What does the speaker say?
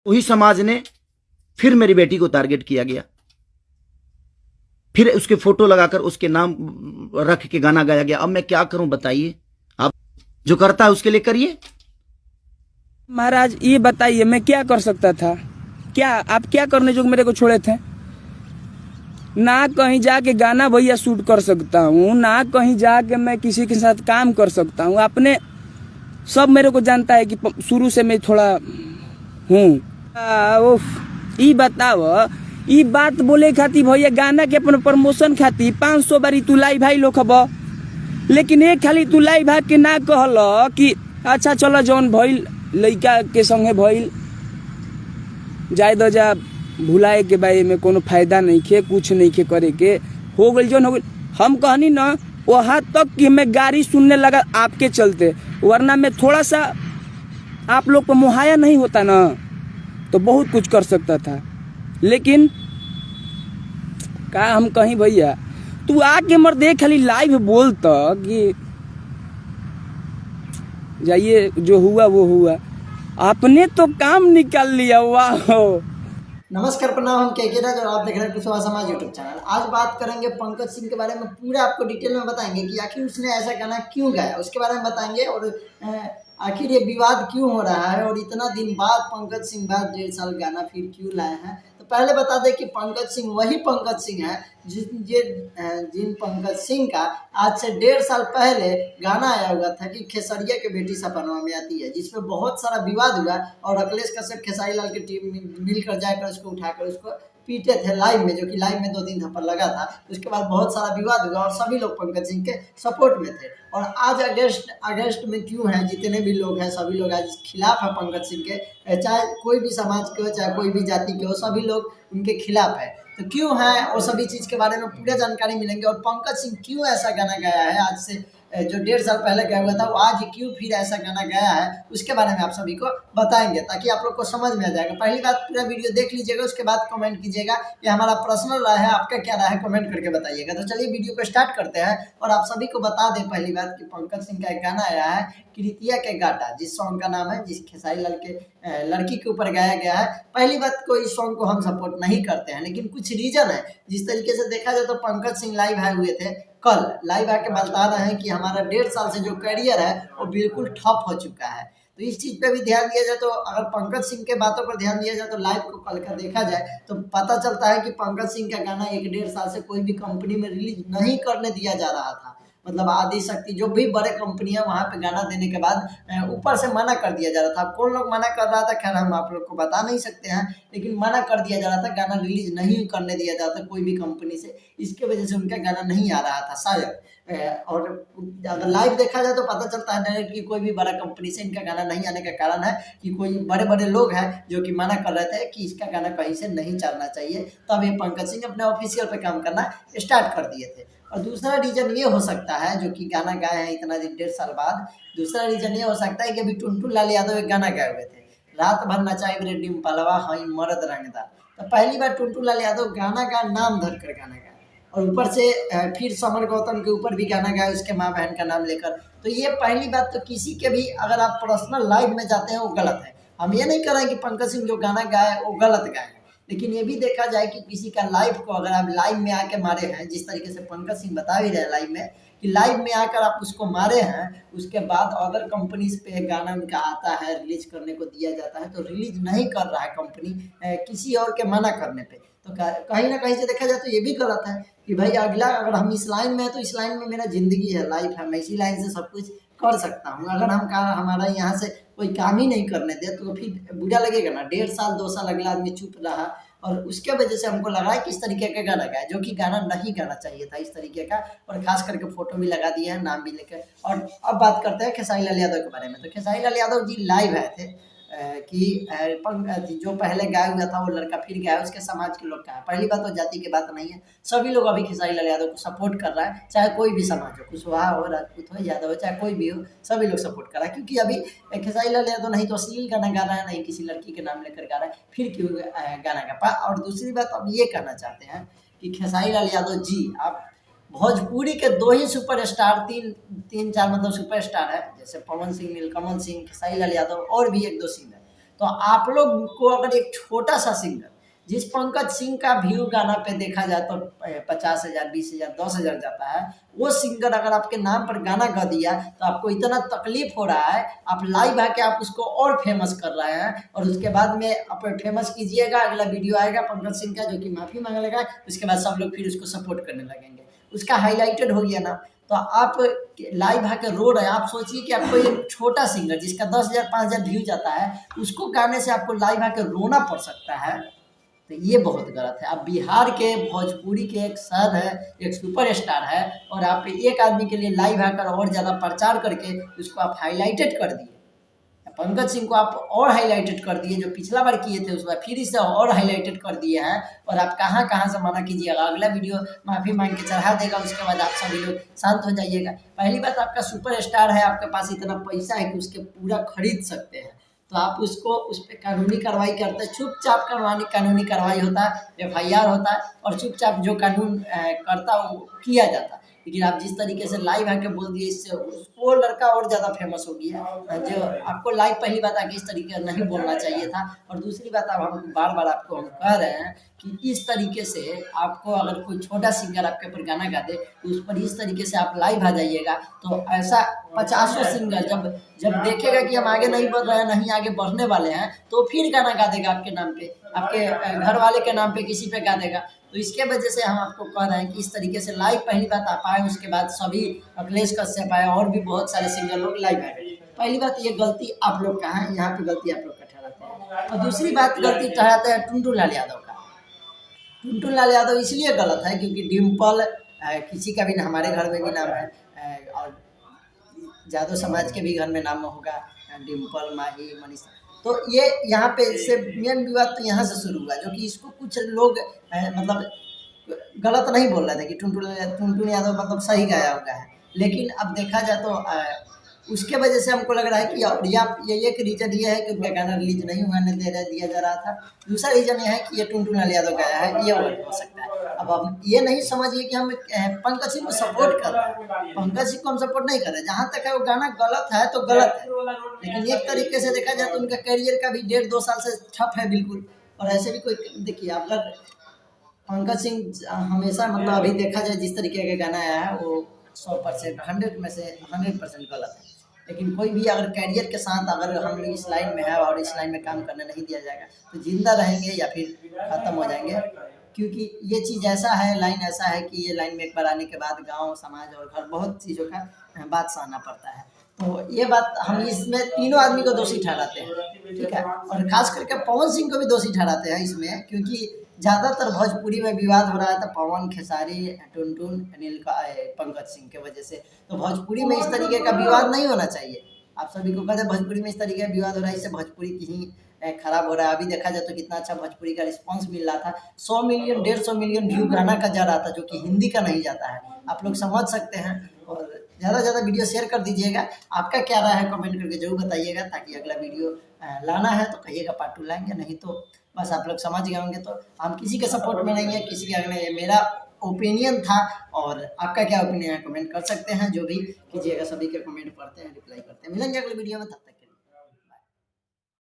वही समाज ने फिर मेरी बेटी को टारगेट किया गया, फिर उसके फोटो लगाकर उसके नाम रख के गाना गाया गया। अब मैं क्या करूं बताइए, आप जो करता है उसके लिए करिए। महाराज ये बताइए मैं क्या कर सकता था? क्या आप क्या करने जो मेरे को छोड़े थे? ना कहीं जाके गाना भैया शूट कर सकता हूँ, ना कहीं जाके मैं किसी के साथ काम कर सकता हूँ। आपने सब मेरे को जानता है कि शुरू से मैं थोड़ा हूँ। ई बताओ, ई बात बोले खाती भैया गाना के अपन प्रमोशन खाती 500 बारी तू लाई भाई लोग खब, लेकिन एक खाली तू लाई भाग के ना कहल कि अच्छा चलो जौन भइल लड़का के संगे भइल जाए दो, जा भुलाए के बारे में कोनो फायदा नहीं खे, कुछ नहीं खे करे के, हो गई जो हो गई। हम कहनी ना वहाँ तक कि मैं गाड़ी सुनने लगा आपके चलते, वरना मैं थोड़ा सा आप लोग को मुहैया नहीं होता ना तो बहुत कुछ कर सकता था। लेकिन का हम कहीं भैया तू आके मर देख खाली लाइव बोलता कि जाइए जो हुआ वो हुआ, आपने तो काम निकाल लिया। वाह। नमस्कार, प्रणाम। हम के राज और आप देख रहे हैं कुशवाहा समाज यूट्यूब चैनल। आज बात करेंगे पंकज सिंह के बारे में, पूरा आपको डिटेल में बताएंगे कि आखिर उसने ऐसा गाना क्यों गाया, उसके बारे में बताएंगे। और आखिर ये विवाद क्यों हो रहा है और इतना दिन बाद पंकज सिंह बाद 1.5 साल गाना फिर क्यों लाए हैं। तो पहले बता दें कि पंकज सिंह वही पंकज सिंह है जिन पंकज सिंह का आज से 1.5 साल पहले गाना आया हुआ था कि खेसरिया के बेटी सपनवा में आती है, जिसमें बहुत सारा विवाद हुआ और अखिलेश कश्यप खेसारी लाल की टीम मिलकर जाकर उसको उठाकर उसको पीटे थे लाइव में, जो कि लाइव में 2-3 थप्पड़ लगा था। उसके बाद बहुत सारा विवाद हुआ और सभी लोग पंकज सिंह के सपोर्ट में थे। और आज अगस्त में क्यों है, जितने भी लोग हैं सभी लोग आज खिलाफ है पंकज सिंह के, चाहे कोई भी समाज के हो चाहे कोई भी जाति के हो, सभी लोग उनके खिलाफ है। तो क्यों है और सभी चीज़ के बारे में पूरी जानकारी मिलेंगे। और पंकज सिंह क्यों ऐसा गाना गाया है आज से जो 1.5 साल पहले गया हुआ था, वो आज क्यों फिर ऐसा गाना गाया है, उसके बारे में आप सभी को बताएंगे ताकि आप लोग को समझ में आ जाएगा। पहली बात पूरा वीडियो देख लीजिएगा, उसके बाद कमेंट कीजिएगा। ये हमारा पर्सनल राय है, आपका क्या राय है कमेंट करके बताइएगा। तो चलिए वीडियो को स्टार्ट करते हैं। और आप सभी को बता दें पहली बात कि पंकज सिंह का एक गाना आया है कृतिया के गाटा, जिस सॉन्ग का नाम है, जिस खेसारी लाल के लड़की के ऊपर गाया गया है। पहली बात को इस सॉन्ग को हम सपोर्ट नहीं करते हैं, लेकिन कुछ रीजन है। जिस तरीके से देखा जाए तो पंकज सिंह लाइव आए हुए थे, कल लाइव आके बता रहे हैं कि हमारा 1.5 साल से जो करियर है वो बिल्कुल ठप हो चुका है। तो इस चीज़ पे भी ध्यान दिया जाए तो अगर पंकज सिंह के बातों पर ध्यान दिया जाए तो लाइव को कल का देखा जाए तो पता चलता है कि पंकज सिंह का गाना 1-1.5 साल से कोई भी कंपनी में रिलीज नहीं करने दिया जा रहा था। मतलब आदि शक्ति जो भी बड़े कंपनियां वहां पे गाना देने के बाद ऊपर से मना कर दिया जा रहा था। कौन लोग मना कर रहा था खैर हम आप लोग को बता नहीं सकते हैं, लेकिन मना कर दिया जा रहा था, गाना रिलीज नहीं करने दिया जा रहा था कोई भी कंपनी से। इसके वजह से उनका गाना नहीं आ रहा था शायद। और अगर लाइव देखा जाए तो पता चलता है डायरेक्ट कि कोई भी बड़ा कंपनी से इनका गाना नहीं आने का कारण है कि कोई बड़े बड़े लोग हैं जो कि मना कर रहे थे कि इसका गाना कहीं से नहीं चलना चाहिए। तब ये पंकज सिंह अपने ऑफिशियल पे काम करना स्टार्ट कर दिए थे। और दूसरा रीजन ये हो सकता है जो कि गाना गाए हैं इतना दिन 1.5 साल बाद, दूसरा रीजन ये हो सकता है कि अभी टुनटुन लाल यादव एक गाना गाए हुए थे, रात भर नचाई रे डिम्पलवा हई मर्द रंगदार। तो पहली बार टुनटुन लाल यादव गाना का नाम धर कर गाना गाया और ऊपर से फिर समर गौतम के ऊपर भी गाना गाया उसके माँ बहन का नाम लेकर। तो ये पहली बात तो किसी के भी अगर आप पर्सनल लाइफ में जाते हैं वो गलत है। हम ये नहीं कर रहे हैं कि पंकज सिंह जो गाना गाए वो गलत गाए, लेकिन ये भी देखा जाए कि किसी का लाइफ को अगर आप लाइव में आके मारे हैं, जिस तरीके से पंकज सिंह बता भी रहे लाइव में कि लाइव में आकर आप उसको मारे हैं, उसके बाद अदर कंपनीज पे गाना उनका आता है रिलीज करने को दिया जाता है तो रिलीज नहीं कर रहा है कंपनी किसी और के मना करने पे। तो कहीं ना कहीं से देखा जाए तो ये भी गलत है कि भाई अगला अगर हम इस लाइन में है तो इस लाइन में मेरा जिंदगी है, लाइफ है, मैं इसी लाइन से सब कुछ कर सकता हूँ। अगर हम हमारा यहाँ से कोई काम ही नहीं करने दे तो फिर बुरा लगेगा ना। 1.5 साल 2 साल अगला आदमी चुप रहा और उसके वजह से हमको लगा कि इस तरीके का गाना गाया जो कि गाना नहीं गाना चाहिए था इस तरीके का। और खास करके फोटो भी लगा दिया है, नाम भी लेकर। और अब बात करते हैं खेसारी लाल यादव के बारे में। तो खेसारी लाल यादव जी लाइव आए थे कि जो पहले गाया हुआ था वो लड़का फिर गया है, उसके समाज के लोग का है। पहली बात तो जाति की बात नहीं है, सभी लोग अभी खेसारी लाल यादव को सपोर्ट कर रहा है, चाहे कोई भी समाज हो, कुशवाहा हो, राजपूत हो, यादव हो, चाहे कोई भी हो, सभी लोग सपोर्ट कर रहा है। क्योंकि अभी खेसारी लाल यादव नहीं तो अश्लील गाना गा रहा है, नहीं किसी लड़की के नाम लेकर गा रहा है, फिर क्यों गाना गा पा। और दूसरी बात अब ये कहना चाहते हैं कि खेसारी लाल यादव जी आप भोजपुरी के 2 ही सुपरस्टार, तीन चार मतलब सुपरस्टार है, जैसे पवन सिंह, नीलकमल सिंह, खेसारी लाल यादव और भी 1-2 सिंगर। तो आप लोग को अगर एक छोटा सा सिंगर, जिस पंकज सिंह का व्यू गाना पे देखा जाए तो 50,000, 20,000, 10,000 जाता है, वो सिंगर अगर आपके नाम पर गाना गा दिया तो आपको इतना तकलीफ हो रहा है, आप लाइव आके आप उसको और फेमस कर रहे हैं, और उसके बाद में आप फेमस कीजिएगा, अगला वीडियो आएगा पंकज सिंह का जो कि माफ़ी मांगेगा, उसके बाद सब लोग फिर उसको सपोर्ट करने लगेंगे, उसका हाईलाइटेड हो गया ना। तो आप लाइव आके रो रहे हैं, आप सोचिए कि आपको एक छोटा सिंगर जिसका 10,000, 5,000 व्यू जाता है, उसको गाने से आपको लाइव आके रोना पड़ सकता है, तो ये बहुत गलत है। आप बिहार के भोजपुरी के एक सर है, एक सुपरस्टार है, और आप एक आदमी के लिए लाइव आकर और ज़्यादा प्रचार करके उसको आप हाईलाइटेड कर दिए। पंकज सिंह को आप और हाईलाइटेड कर दिए, जो पिछला बार किए थे उस बार फिर इससे और हाईलाइटेड कर दिए हैं, और आप कहाँ कहाँ से मना कीजिएगा, अगला वीडियो माफ़ी मांग के चढ़ा देगा, उसके बाद आप सभी लोग शांत हो जाइएगा। पहली बात, आपका सुपरस्टार है, आपके पास इतना पैसा है कि उसके पूरा खरीद सकते हैं, तो आप उसको उस पर कानूनी कार्रवाई करते हैं, चुपचाप कानूनी कार्रवाई होता है, FIR होता है, और चुपचाप जो कानून करता है वो किया जाता है। लेकिन आप जिस तरीके से लाइव आके बोल दिए, इससे वो लड़का और ज़्यादा फेमस हो गया। जो आपको लाइव पहली बात आके इस तरीके से नहीं बोलना चाहिए था, और दूसरी बात अब हम बार बार आपको हम कह रहे हैं कि इस तरीके से आपको अगर कोई छोटा सिंगर आपके ऊपर गाना गा दे तो उस पर इस तरीके से आप लाइव आ जाइएगा, तो ऐसा 50 सिंगर जब देखेगा कि हम आगे नहीं बढ़ रहे हैं, नहीं आगे बढ़ने वाले हैं, तो फिर गाना गा देगा आपके नाम पे, आपके घर वाले के नाम पे, किसी पे गा देगा। तो इसके वजह से हम आपको कह रहे हैं कि इस तरीके से लाइव पहली बात आप आए, उसके बाद सभी अखिलेश कश्यप आए और भी बहुत सारे सिंगर लोग लाइव आए। पहली बात, ये गलती आप लोग का है, यहाँ पे गलती आप लोग का ठहराते हैं। और दूसरी बात, गलती ठहराते हैं टुनटुन लाल यादव का। टुनटुन लाल यादव इसलिए गलत है क्योंकि डिम्पल किसी का भी, हमारे घर में भी नाम है, और यादव समाज के भी घर में नाम होगा, डिम्पल, माही, मनीषा। तो ये यहाँ पे से मेन विवाद तो यहाँ से शुरू हुआ, जो कि इसको कुछ लोग मतलब गलत नहीं बोल रहे थे कि टुनटुन यादव मतलब सही गाया होगा है, लेकिन अब देखा जाए तो उसके वजह से हमको लग रहा है कि ये एक रीज़न ये है कि उनका गाना रिलीज नहीं होने दिया जा रहा था। दूसरा रीज़न ये है कि ये टुनटुन लाल यादव गाया है, ये हो सकता है। अब हम ये नहीं समझिए कि हम पंकज सिंह को सपोर्ट कर रहे हैं, पंकज सिंह को हम सपोर्ट नहीं कर रहे हैं। जहाँ तक है वो गाना गलत है तो गलत है, लेकिन एक तरीके से देखा जाए तो उनका करियर का भी 1.5-2 साल से ठप है बिल्कुल। और ऐसे भी कोई, देखिए अगर पंकज सिंह हमेशा मतलब अभी देखा जाए जिस तरीके का गाना आया है वो 100%, 100 में से 100% गलत है। लेकिन कोई भी अगर कैरियर के साथ अगर हम लोग इस लाइन में है और इस लाइन में काम करने नहीं दिया जाएगा तो जिंदा रहेंगे या फिर ख़त्म हो जाएंगे, क्योंकि ये चीज़ ऐसा है, लाइन ऐसा है कि ये लाइन में एक बार आने के बाद गांव, समाज और घर बहुत चीज़ों का बात सहना पड़ता है। तो ये बात हम इसमें तीनों आदमी को दोषी ठहराते हैं, ठीक है, और खास करके पवन सिंह को भी दोषी ठहराते हैं इसमें, क्योंकि ज़्यादातर भोजपुरी में विवाद हो रहा है तो पवन, खेसारी, टुनटुन, अनिल का, पंकज सिंह के वजह से। तो भोजपुरी में इस तरीके का विवाद नहीं होना चाहिए। आप सभी को कहते हैं भोजपुरी में इस तरीके का विवाद हो रहा है, इससे भोजपुरी की ही खराब हो रहा है। अभी देखा जाए तो कितना अच्छा भोजपुरी का रिस्पांस मिल रहा था, 100 मिलियन 150 मिलियन व्यू गाना का जा रहा था, जो कि हिंदी का नहीं जाता है। आप लोग समझ सकते हैं, और ज़्यादा से ज़्यादा वीडियो शेयर कर दीजिएगा। आपका क्या राय है कमेंट करके जरूर बताइएगा, ताकि अगला वीडियो लाना है तो कहिएगा पार्ट 2 लाएंगे, नहीं तो बस आप लोग समझ गए होंगे। तो हम किसी के सपोर्ट में नहीं है, किसी के अगले, मेरा ओपिनियन था, और आपका क्या ओपिनियन है कमेंट कर सकते हैं। जो भी कीजिएगा, सभी के कमेंट पढ़ते हैं, रिप्लाई करते हैं। मिलेंगे अगले वीडियो में, तब तक।